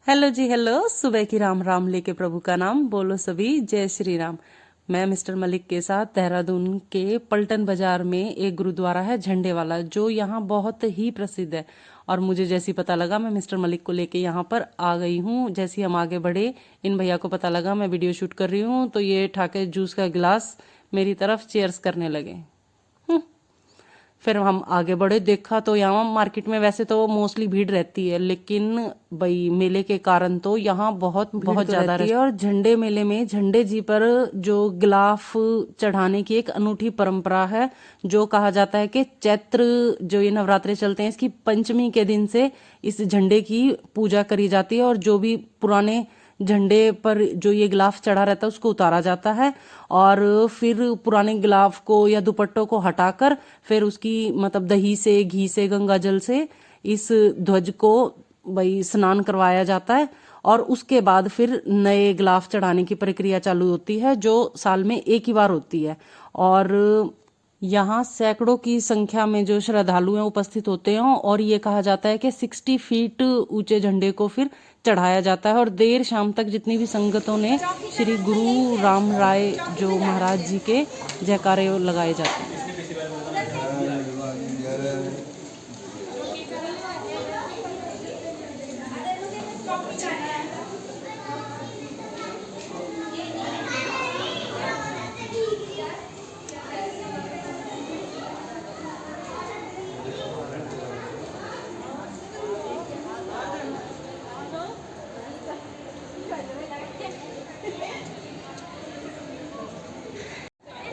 Hello जी, hello. सुबह की राम राम लेके प्रभु का नाम बोलो सभी, जय श्री राम। मैं मिस्टर मलिक के साथ देहरादून के पलटन बाजार में एक गुरुद्वारा है झंडे वाला, जो यहाँ बहुत ही प्रसिद्ध है। और मुझे जैसी पता लगा, मैं मिस्टर मलिक को लेके यहाँ पर आ गई हूँ। जैसे ही हम आगे बढ़े, इन भैया को पता लगा मैं वीडियो शूट कर रही हूँ, तो ये ठाके जूस का गिलास मेरी तरफ चीयर्स करने लगे। फिर हम आगे बढ़े, देखा तो यहाँ मार्केट में वैसे तो मोस्टली भीड़ रहती है, लेकिन भाई मेले के कारण तो यहाँ बहुत बहुत ज्यादा रहती है। और झंडे मेले में झंडे जी पर जो गिलाफ चढ़ाने की एक अनूठी परंपरा है, जो कहा जाता है कि चैत्र जो ये नवरात्रे चलते हैं, इसकी पंचमी के दिन से इस झंडे की पूजा करी जाती है। और जो भी पुराने झंडे पर जो ये गिलाफ चढ़ा रहता है उसको उतारा जाता है, और फिर पुराने गिलाफ को या दुपट्टों को हटाकर फिर उसकी मतलब दही से, घी से, गंगा जल से इस ध्वज को भाई स्नान करवाया जाता है। और उसके बाद फिर नए गिलाफ चढ़ाने की प्रक्रिया चालू होती है, जो साल में एक ही बार होती है। और यहाँ सैकड़ों की संख्या में जो श्रद्धालु हैं उपस्थित होते हैं, और ये कहा जाता है कि 60 फीट ऊंचे झंडे को फिर चढ़ाया जाता है। और देर शाम तक जितनी भी संगतों ने श्री गुरु राम राय जो महाराज जी के जयकारे लगाए जाते हैं।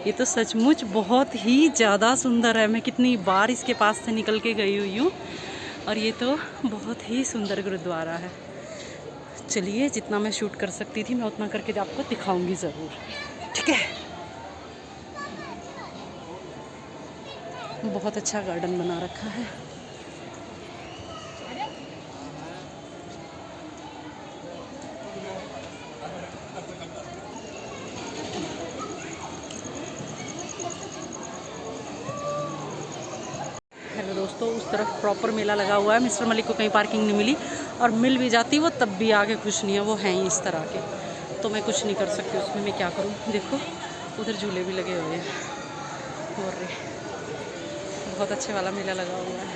ये तो सचमुच बहुत ही ज़्यादा सुंदर है। मैं कितनी बार इसके पास से निकल के गई हुई हूँ, और ये तो बहुत ही सुंदर गुरुद्वारा है। चलिए, जितना मैं शूट कर सकती थी मैं उतना करके आपको दिखाऊंगी ज़रूर, ठीक है। बहुत अच्छा गार्डन बना रखा है। हेलो दोस्तों, उस तरफ प्रॉपर मेला लगा हुआ है। मिस्टर मलिक को कहीं पार्किंग नहीं मिली, और मिल भी जाती वो तब भी आगे खुश नहीं है। वो हैं ही इस तरह के, तो मैं कुछ नहीं कर सकती उसमें। मैं क्या करूँ। देखो उधर झूले भी लगे हुए हैं। और बहुत अच्छे वाला मेला लगा हुआ है।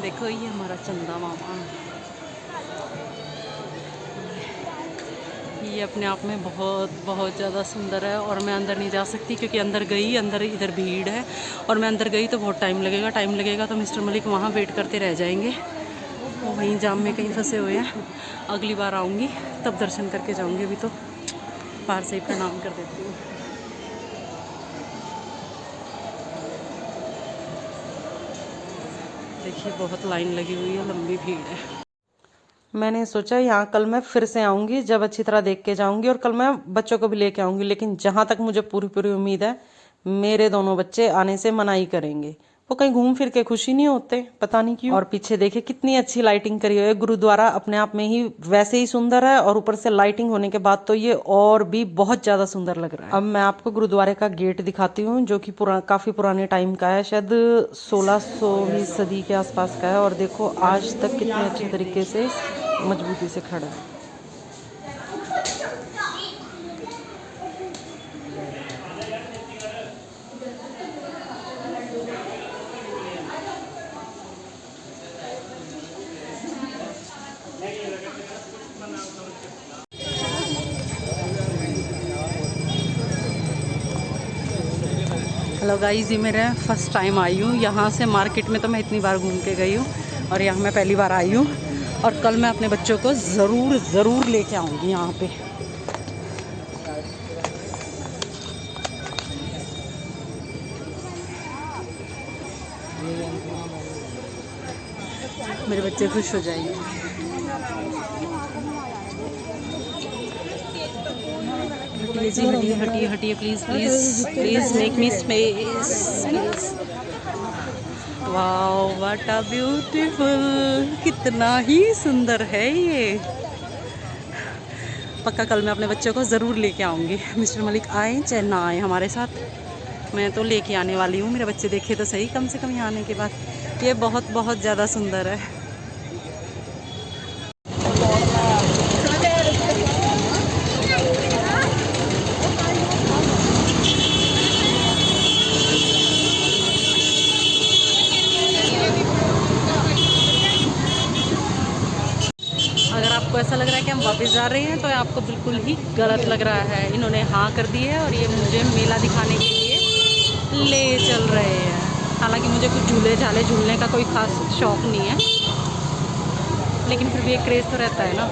देखो ये हमारा चंदा मामा, ये अपने आप में बहुत बहुत ज़्यादा सुंदर है। और मैं अंदर नहीं जा सकती क्योंकि अंदर गई, अंदर इधर भीड़ है, और मैं अंदर गई तो बहुत टाइम लगेगा। तो मिस्टर मलिक वहाँ वेट करते रह जाएंगे, वो वहीं जाम में कहीं फंसे हुए हैं। अगली बार आऊँगी तब दर्शन करके जाऊँगी, अभी तो बाहर से ही प्रणाम कर देती हूँ। देखिए बहुत लाइन लगी हुई है, लंबी भीड़ है। मैंने सोचा यहाँ कल मैं फिर से आऊँगी, जब अच्छी तरह देख के जाऊँगी, और कल मैं बच्चों को भी लेके आऊँगी। लेकिन जहाँ तक मुझे पूरी पूरी उम्मीद है, मेरे दोनों बच्चे आने से मनाही करेंगे। वो कहीं घूम फिर के खुशी नहीं होते, पता नहीं क्यों। और पीछे देखिए कितनी अच्छी लाइटिंग करी हुई है। गुरुद्वारा अपने आप में ही वैसे ही सुंदर है, और ऊपर से लाइटिंग होने के बाद तो ये और भी बहुत ज्यादा सुंदर लग रहा है। अब मैं आपको गुरुद्वारे का गेट दिखाती हूँ, जो कि काफी पुराने टाइम का है, शायद 1600वीं सदी के आसपास का है। और देखो आज तक कितने अच्छे तरीके से मजबूती से खड़ा है। हेलो गाइस, ये मेरा फर्स्ट टाइम आई हूँ यहाँ से। मार्केट में तो मैं इतनी बार घूम के गई हूँ, और यहाँ मैं पहली बार आई हूँ। और कल मैं अपने बच्चों को ज़रूर लेके आऊँगी यहाँ पे। मेरे बच्चे खुश हो जाएंगे। हटिए जी, हटिए please please please, make me space please. Wow, what a beautiful, कितना ही सुंदर है ये। पक्का कल मैं अपने बच्चों को ज़रूर लेके आऊँगी। मिस्टर मलिक आए चाहे ना आए हमारे साथ, मैं तो लेके आने वाली हूँ। मेरे बच्चे देखे तो सही कम से कम यहाँ आने के बाद। ये बहुत बहुत ज़्यादा सुंदर है। आपको ऐसा लग रहा है कि हम वापस जा रहे हैं तो आपको बिल्कुल ही गलत लग रहा है। इन्होंने हाँ कर दी है और ये मुझे मेला दिखाने के लिए ले चल रहे हैं। हालांकि मुझे कुछ झूले झाले झूलने का कोई खास शौक़ नहीं है, लेकिन फिर भी एक क्रेज़ तो रहता है ना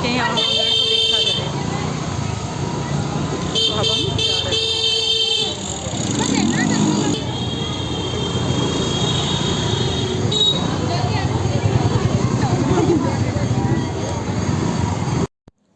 कि यहाँ तो देखा जाए। तो अब हम जा रहे हैं।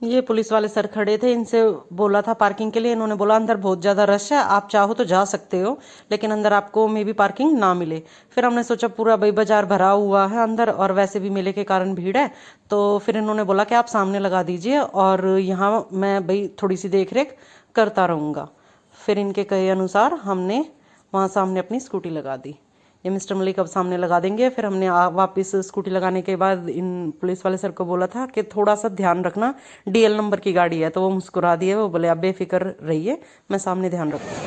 ये पुलिस वाले सर खड़े थे, इनसे बोला था पार्किंग के लिए। इन्होंने बोला अंदर बहुत ज़्यादा रश है, आप चाहो तो जा सकते हो, लेकिन अंदर आपको मे भी पार्किंग ना मिले। फिर हमने सोचा पूरा भाई बाजार भरा हुआ है अंदर और वैसे भी मेले के कारण भीड़ है, तो फिर इन्होंने बोला कि आप सामने लगा दीजिए और यहाँ मैं भाई थोड़ी सी देख रेख करता रहूँगा। फिर इनके कहे अनुसार हमने वहाँ सामने अपनी स्कूटी लगा दी। ये मिस्टर मलिक अब सामने लगा देंगे। फिर हमने वापस स्कूटी लगाने के बाद इन पुलिस वाले सर को बोला था कि थोड़ा सा ध्यान रखना, DL नंबर की गाड़ी है, तो वो मुस्कुरा दिए। वो बोले आप बेफिक्र रहिए, मैं सामने ध्यान रखूँगा।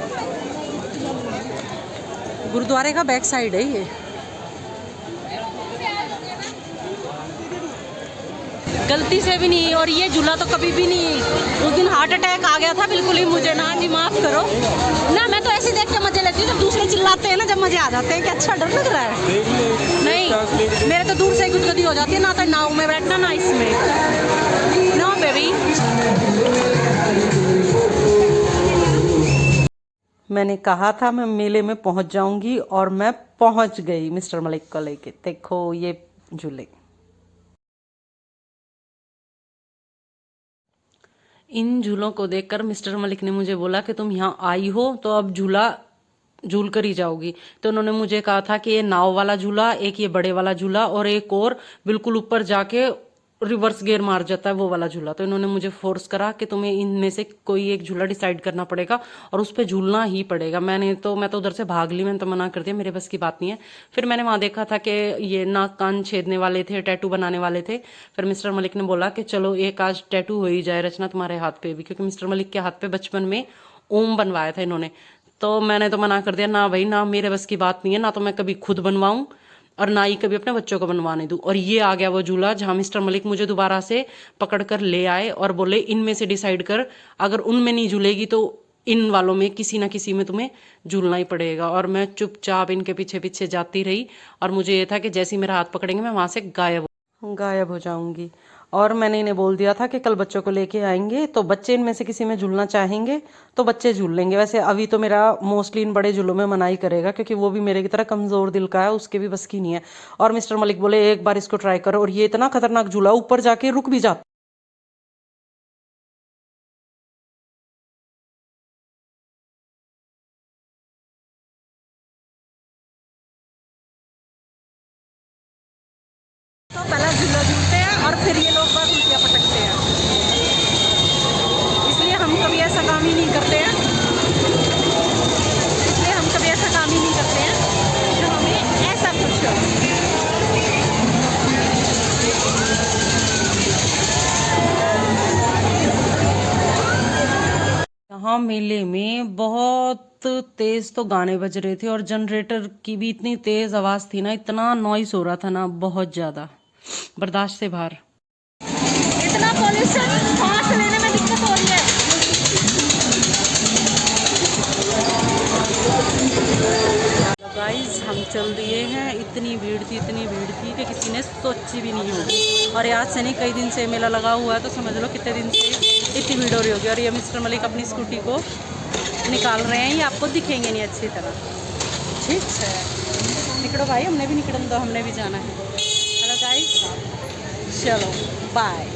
गुरुद्वारे का बैक साइड है ये। गलती से भी नहीं, और ये झूला तो कभी भी नहीं। उस दिन हार्ट अटैक आ गया था बिल्कुल ही मुझे ना जी, माफ़ करो ना। मैं तो ऐसे देख के मजे लेती हूँ, जब दूसरे चिल्लाते हैं ना, जब मजे आ जाते हैं कि अच्छा डर लग रहा है। नहीं, मेरे तो दूर से गुदगुदी हो जाती है ना, तो नाव में बैठना ना इसमें। No baby. मैंने कहा था मैं मेले में पहुंच जाऊंगी और मैं पहुंच गई मिस्टर मलिक को लेके। देखो ये झूले। इन झूलों को देखकर मिस्टर मलिक ने मुझे बोला कि तुम यहाँ आई हो तो अब झूला झूल कर ही जाओगी। तो उन्होंने मुझे कहा था कि ये नाव वाला झूला, एक ये बड़े वाला झूला और एक और बिल्कुल ऊपर जाके रिवर्स गियर मार जाता है वो वाला झूला। तो इन्होंने मुझे फोर्स करा कि तुम्हें इनमें से कोई एक झूला डिसाइड करना पड़ेगा और उस पर झूलना ही पड़ेगा। मैं तो उधर से भाग ली, मैंने तो मना कर दिया, मेरे बस की बात नहीं है। फिर मैंने वहां देखा था कि ये नाक कान छेदने वाले थे, टैटू बनाने वाले थे। फिर मिस्टर मलिक ने बोला कि चलो एक आज टैटू हो ही जाए रचना तुम्हारे हाथ पे भी, क्योंकि मिस्टर मलिक के हाथ पे बचपन में ओम बनवाया था इन्होंने। तो मैंने तो मना कर दिया, ना भाई ना, मेरे बस की बात नहीं है, ना तो मैं कभी खुद बनवाऊं और ना ही कभी अपने बच्चों को बनवाने दूं। और ये आ गया वो झूला जहां मिस्टर मलिक मुझे दोबारा से पकड़ कर ले आए और बोले इनमें से डिसाइड कर, अगर उनमें नहीं झूलेगी तो इन वालों में किसी ना किसी में तुम्हें झूलना ही पड़ेगा। और मैं चुपचाप इनके पीछे पीछे जाती रही और मुझे ये था कि जैसे ही मेरा हाथ पकड़ेंगे मैं वहां से गायब हो जाऊंगी। और मैंने इन्हें बोल दिया था कि कल बच्चों को लेके आएंगे, तो बच्चे इनमें से किसी में झूलना चाहेंगे तो बच्चे झूल लेंगे। वैसे अभी तो मेरा मोस्टली इन बड़े झूलों में मना ही करेगा, क्योंकि वो भी मेरे की तरह कमजोर दिल का है, उसके भी बस की नहीं है। और मिस्टर मलिक बोले एक बार इसको ट्राई करो, और ये इतना खतरनाक झूला ऊपर जाके रुक भी जाता। तो पहला झूला झूलते हैं और फिर ये लोग बात उल्टियाँ पटकते हैं, इसलिए हम कभी ऐसा काम ही नहीं करते हैं। जो हमें ऐसा कुछ हो। यहाँ मेले में बहुत तेज तो गाने बज रहे थे और जनरेटर की भी इतनी तेज आवाज थी ना, इतना नॉइस हो रहा था ना, बहुत ज्यादा बर्दाश्त से बाहर। इतना पॉल्यूशन, सांस लेने में दिक्कत हो रही है। गाइस हम चल दिए हैं। इतनी भीड़ थी कि किसी ने सोची भी नहीं होगी। और आज से नहीं, कई दिन से मेला लगा हुआ है, तो समझ लो कितने दिन से इतनी भीड़ हो रही होगी। और ये मिस्टर मलिक अपनी स्कूटी को निकाल रहे हैं, ये आपको दिखेंगे नहीं अच्छी तरह। ठीक है, निकलो भाई, हमने भी निकल दो, हमने भी जाना है। हेलो गाइस, चलो बाय।